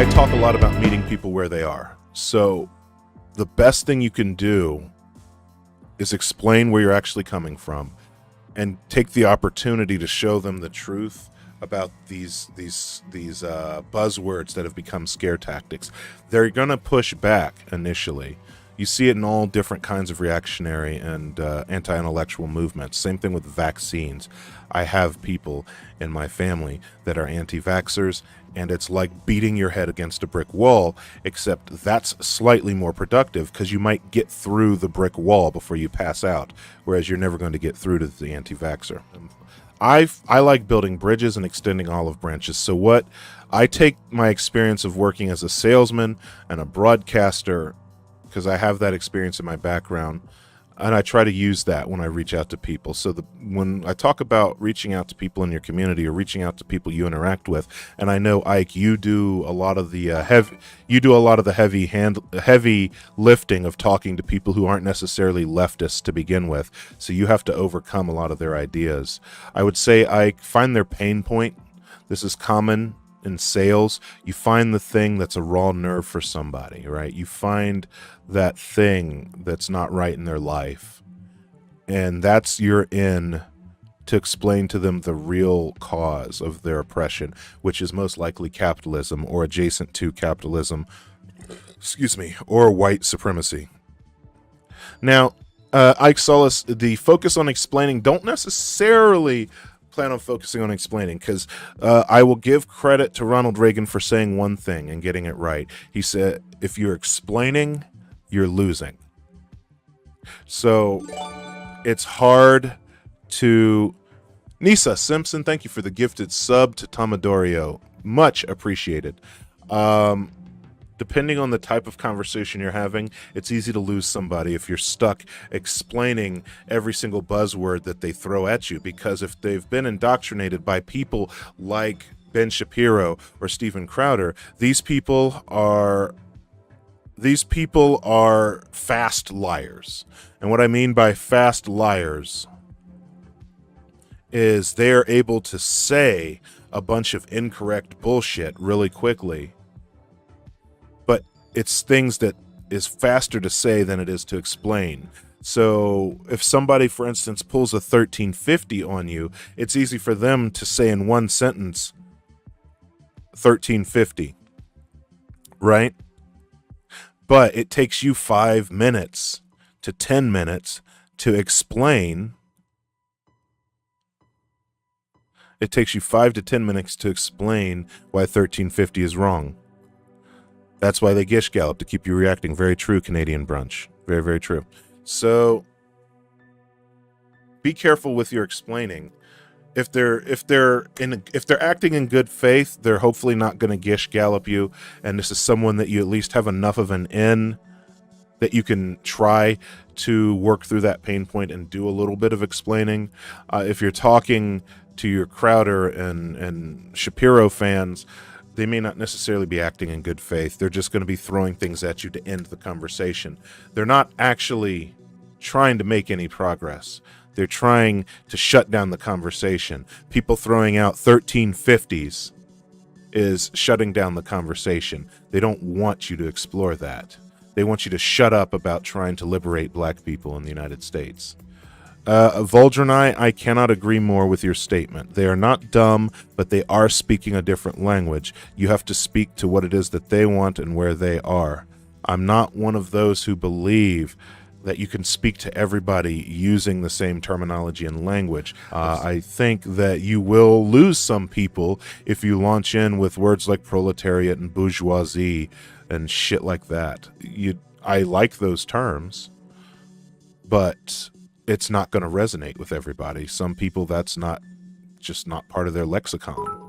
I talk a lot about meeting people where they are. So the best thing you can do is explain where you're actually coming from and take the opportunity to show them the truth about these buzzwords that have become scare tactics. They're going to push back initially. You see it in all different kinds of reactionary and anti-intellectual movements. Same thing with vaccines. I have people in my family that are anti-vaxxers, and it's like beating your head against a brick wall, except that's slightly more productive because you might get through the brick wall before you pass out, whereas you're never going to get through to the anti-vaxxer. I like building bridges and extending olive branches. So what I take my experience of working as a salesman and a broadcaster, because I have that experience in my background, and I try to use that when I reach out to people. So when I talk about reaching out to people in your community or reaching out to people you interact with, and I know, Ike, you do a lot of the heavy lifting of talking to people who aren't necessarily leftists to begin with. So you have to overcome a lot of their ideas. I would say, Ike, find their pain point. This is common in sales. You find the thing that's a raw nerve for somebody, right? You find that thing that's not right in their life, and that's you're in to explain to them the real cause of their oppression, which is most likely capitalism or adjacent to capitalism, or white supremacy. Now, Ike Solis, the focus on explaining, don't necessarily plan on focusing on explaining, because I will give credit to Ronald Reagan for saying one thing and getting it right. He said, if you're explaining, you're losing. So it's hard to... Nisa Simpson, thank you for the gifted sub to Tomadorio. Much appreciated. Depending on the type of conversation you're having, it's easy to lose somebody if you're stuck explaining every single buzzword that they throw at you, because if they've been indoctrinated by people like Ben Shapiro or Steven Crowder, these people are fast liars. And what I mean by fast liars is they're able to say a bunch of incorrect bullshit really quickly, but it's things that is faster to say than it is to explain. So if somebody, for instance, pulls a 1350 on you, it's easy for them to say in one sentence 1350, right? But it takes you 5 minutes to 10 minutes to explain. It takes you 5 to 10 minutes to explain why 1350 is wrong. That's why they gish gallop, to keep you reacting. Very true, Canadian brunch. Very, very true. So be careful with your explaining. If they're acting in good faith, they're hopefully not going to gish gallop you, and this is someone that you at least have enough of an in that you can try to work through that pain point and do a little bit of explaining. If you're talking to your Crowder and Shapiro fans, they may not necessarily be acting in good faith. They're just going to be throwing things at you to end the conversation. They're not actually trying to make any progress. They're trying to shut down the conversation. People throwing out 1350s is shutting down the conversation. They don't want you to explore that. They want you to shut up about trying to liberate black people in the United States. Voldranai, I cannot agree more with your statement. They are not dumb, but they are speaking a different language. You have to speak to what it is that they want and where they are. I'm not one of those who believe that you can speak to everybody using the same terminology and language. I think that you will lose some people if you launch in with words like proletariat and bourgeoisie and shit like that. I like those terms, but it's not going to resonate with everybody. Some people, that's just not part of their lexicon.